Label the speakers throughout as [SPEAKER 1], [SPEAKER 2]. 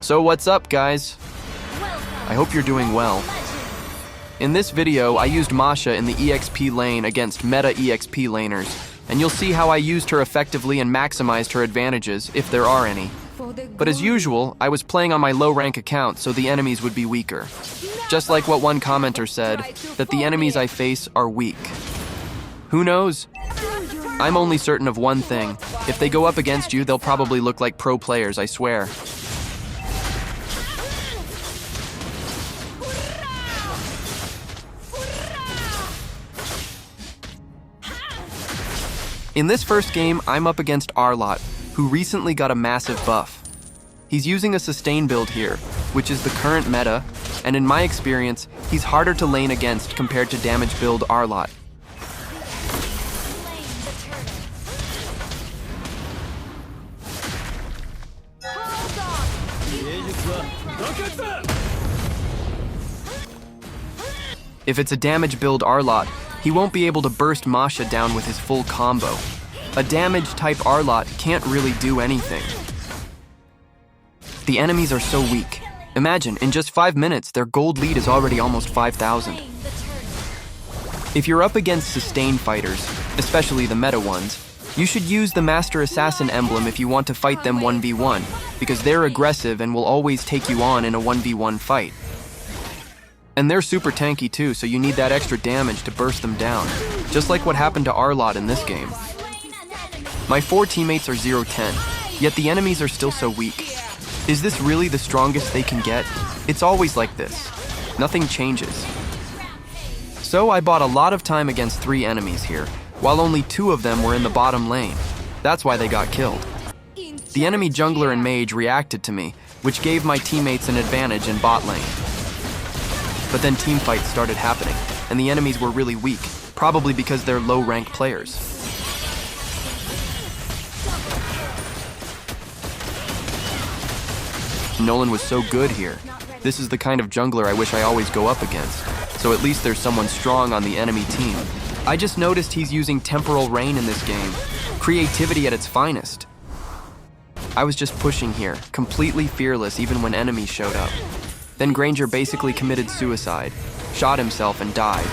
[SPEAKER 1] So what's up, guys? I hope you're doing well. In this video, I used Masha in the EXP lane against meta EXP laners, and you'll see how I used her effectively and maximized her advantages, if there are any. But as usual, I was playing on my low rank account, so the enemies would be weaker. Just like what one commenter said, that the enemies I face are weak. Who knows? I'm only certain of one thing. If they go up against you, they'll probably look like pro players, I swear. In this first game, I'm up against ARLOTT, who recently got a massive buff. He's using a sustain build here, which is the current meta, and in my experience, he's harder to lane against compared to damage build ARLOTT. If it's a damage build ARLOTT, he won't be able to burst Masha down with his full combo. A damage type ARLOTT can't really do anything. The enemies are so weak. Imagine, in just 5 minutes, their gold lead is already almost 5,000. If you're up against sustain fighters, especially the meta ones, you should use the Master Assassin emblem if you want to fight them 1v1, because they're aggressive and will always take you on in a 1v1 fight. And they're super tanky too, so you need that extra damage to burst them down, just like what happened to ARLOTT in this game. My 4 teammates are 0-10, yet the enemies are still so weak. Is this really the strongest they can get? It's always like this. Nothing changes. So I bought a lot of time against 3 enemies here, while only 2 of them were in the bottom lane. That's why they got killed. The enemy jungler and mage reacted to me, which gave my teammates an advantage in bot lane. But then teamfights started happening, and the enemies were really weak, probably because they're low-rank players. Nolan was so good here. This is the kind of jungler I wish I always go up against, so at least there's someone strong on the enemy team. I just noticed he's using Temporal Rain in this game, creativity at its finest. I was just pushing here, completely fearless even when enemies showed up. Then Granger basically committed suicide, shot himself and died.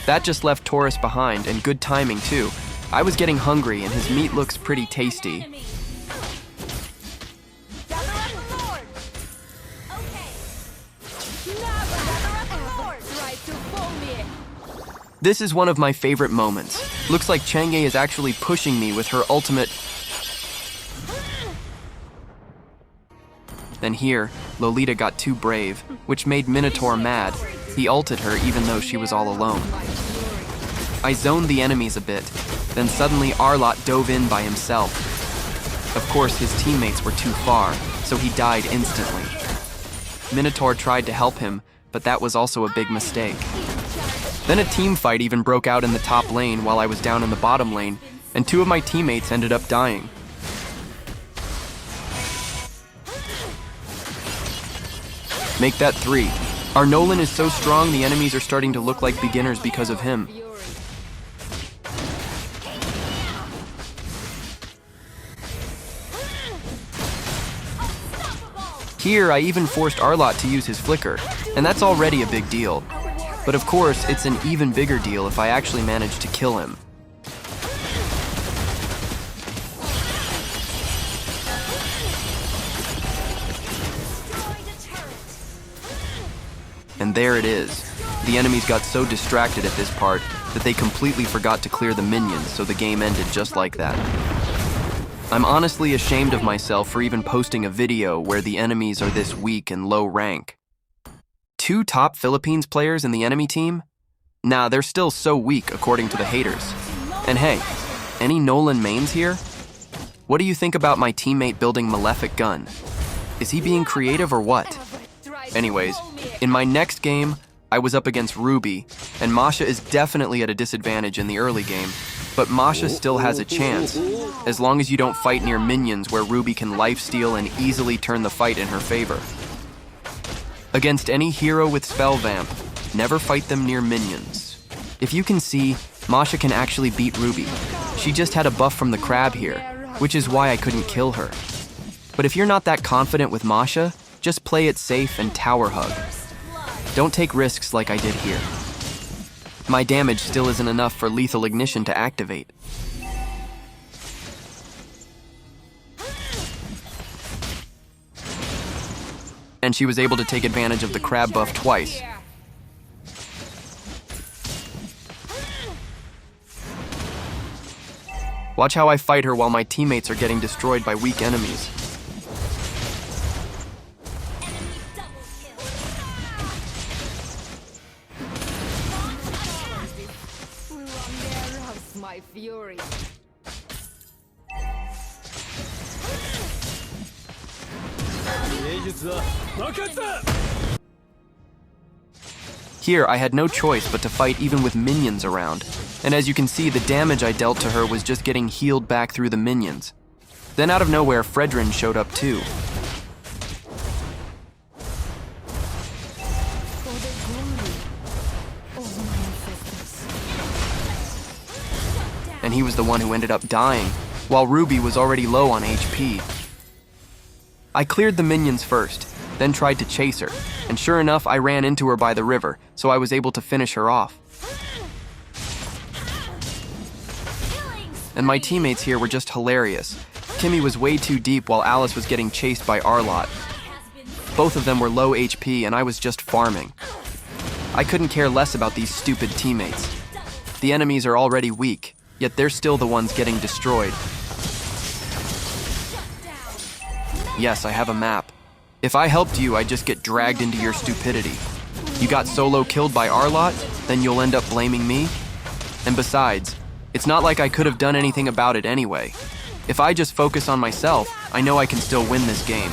[SPEAKER 1] That just left Taurus behind, and good timing too. I was getting hungry and his meat looks pretty tasty. This is one of my favorite moments. Looks like Chang'e is actually pushing me with her ultimate. Then here, Lolita got too brave, which made Minotaur mad. He ulted her even though she was all alone. I zoned the enemies a bit, then suddenly ARLOTT dove in by himself. Of course, his teammates were too far, so he died instantly. Minotaur tried to help him, but that was also a big mistake. Then a team fight even broke out in the top lane while I was down in the bottom lane, and 2 of my teammates ended up dying. Make that 3. Our Nolan is so strong the enemies are starting to look like beginners because of him. Here, I even forced ARLOTT to use his flicker, and that's already a big deal. But of course, it's an even bigger deal if I actually manage to kill him. And there it is. The enemies got so distracted at this part that they completely forgot to clear the minions, so the game ended just like that. I'm honestly ashamed of myself for even posting a video where the enemies are this weak and low rank. 2 top Philippines players in the enemy team? Nah, they're still so weak according to the haters. And hey, any Nolan mains here? What do you think about my teammate building Malefic Gun? Is he being creative or what? Anyways, in my next game, I was up against Ruby, and Masha is definitely at a disadvantage in the early game, but Masha still has a chance, as long as you don't fight near minions where Ruby can lifesteal and easily turn the fight in her favor. Against any hero with Spell Vamp, never fight them near minions. If you can see, Masha can actually beat Ruby. She just had a buff from the crab here, which is why I couldn't kill her. But if you're not that confident with Masha, just play it safe and tower hug. Don't take risks like I did here. My damage still isn't enough for lethal ignition to activate. And she was able to take advantage of the crab buff twice. Watch how I fight her while my teammates are getting destroyed by weak enemies.
[SPEAKER 2] My fury.
[SPEAKER 1] Here, I had no choice but to fight even with minions around. And as you can see, the damage I dealt to her was just getting healed back through the minions. Then out of nowhere, Fredrin showed up too. And he was the one who ended up dying, while Ruby was already low on HP. I cleared the minions first, then tried to chase her, and sure enough, I ran into her by the river, so I was able to finish her off. And my teammates here were just hilarious. Kimmy was way too deep while Alice was getting chased by ARLOTT. Both of them were low HP and I was just farming. I couldn't care less about these stupid teammates. The enemies are already weak, yet they're still the ones getting destroyed. Yes, I have a map. If I helped you, I'd just get dragged into your stupidity. You got solo killed by ARLOTT, then you'll end up blaming me? And besides, it's not like I could have done anything about it anyway. If I just focus on myself, I know I can still win this game.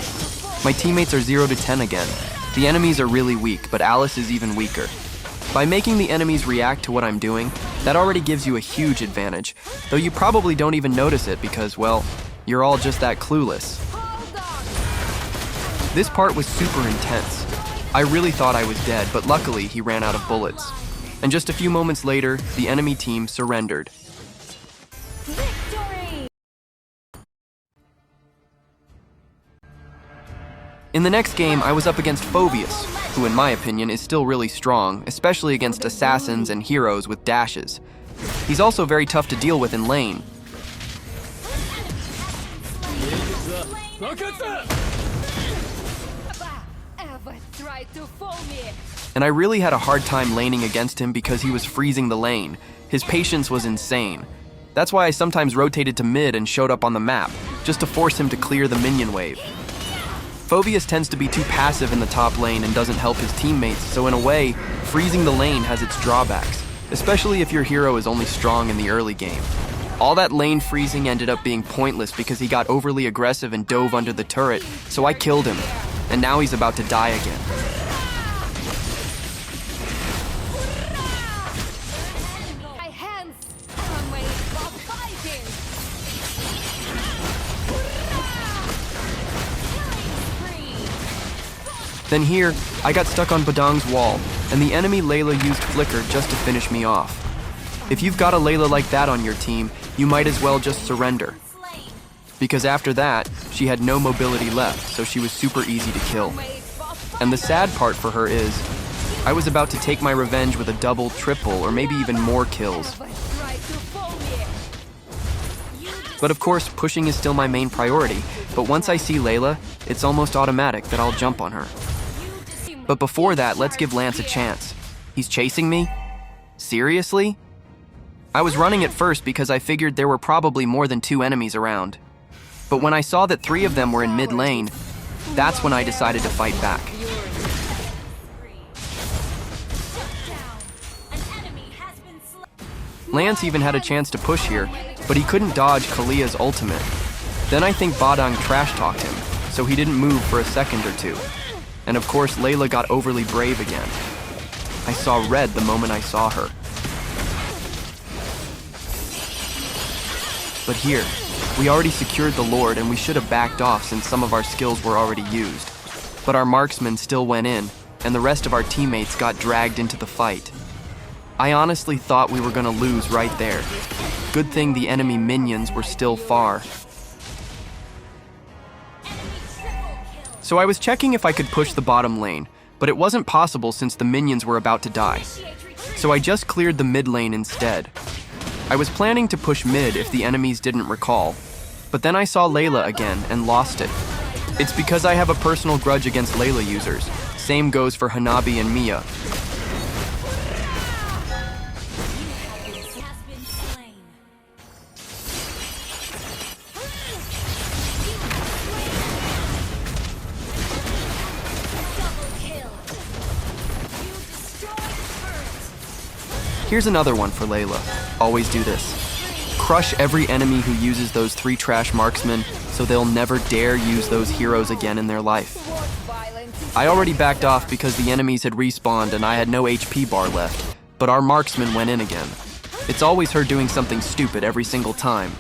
[SPEAKER 1] My teammates are 0 to 10 again. The enemies are really weak, but Alice is even weaker. By making the enemies react to what I'm doing, that already gives you a huge advantage, though you probably don't even notice it because, well, you're all just that clueless. This part was super intense. I really thought I was dead, but luckily he ran out of bullets. And just a few moments later, the enemy team surrendered.
[SPEAKER 2] Victory!
[SPEAKER 1] In the next game, I was up against Phoveus, who in my opinion is still really strong, especially against assassins and heroes with dashes. He's also very tough to deal with in lane. And I really had a hard time laning against him because he was freezing the lane. His patience was insane. That's why I sometimes rotated to mid and showed up on the map, just to force him to clear the minion wave. Phoveus tends to be too passive in the top lane and doesn't help his teammates, so in a way, freezing the lane has its drawbacks, especially if your hero is only strong in the early game. All that lane freezing ended up being pointless because he got overly aggressive and dove under the turret, so I killed him, and now he's about to die again.
[SPEAKER 2] My hands are made for fighting.
[SPEAKER 1] Then here, I got stuck on Badang's wall, and the enemy Layla used Flicker just to finish me off. If you've got a Layla like that on your team, you might as well just surrender. Because after that, she had no mobility left, so she was super easy to kill. And the sad part for her is, I was about to take my revenge with a double, triple, or maybe even more kills. But of course, pushing is still my main priority, but once I see Layla, it's almost automatic that I'll jump on her. But before that, let's give Lance a chance. He's chasing me? Seriously? I was running at first because I figured there were probably more than 2 enemies around. But when I saw that 3 of them were in mid lane, that's when I decided to fight back. Lance even had a chance to push here, but he couldn't dodge Kalia's ultimate. Then I think Badang trash-talked him, so he didn't move for a second or 2. And of course, Layla got overly brave again. I saw red the moment I saw her. But here, we already secured the Lord and we should have backed off since some of our skills were already used. But our marksman still went in, and the rest of our teammates got dragged into the fight. I honestly thought we were gonna lose right there. Good thing the enemy minions were still far. So I was checking if I could push the bottom lane, but it wasn't possible since the minions were about to die. So I just cleared the mid lane instead. I was planning to push mid if the enemies didn't recall, but then I saw Layla again and lost it. It's because I have a personal grudge against Layla users. Same goes for Hanabi and Mia. Here's another one for Layla. Always do this. Crush every enemy who uses those 3 trash marksmen so they'll never dare use those heroes again in their life. I already backed off because the enemies had respawned and I had no HP bar left, but our marksman went in again. It's always her doing something stupid every single time.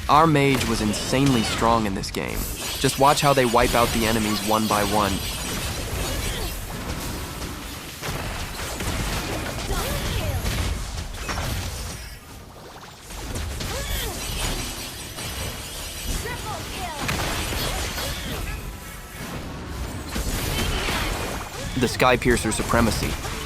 [SPEAKER 1] Our mage was insanely strong in this game. Just watch how they wipe out the enemies one by one. The Sky Piercer supremacy.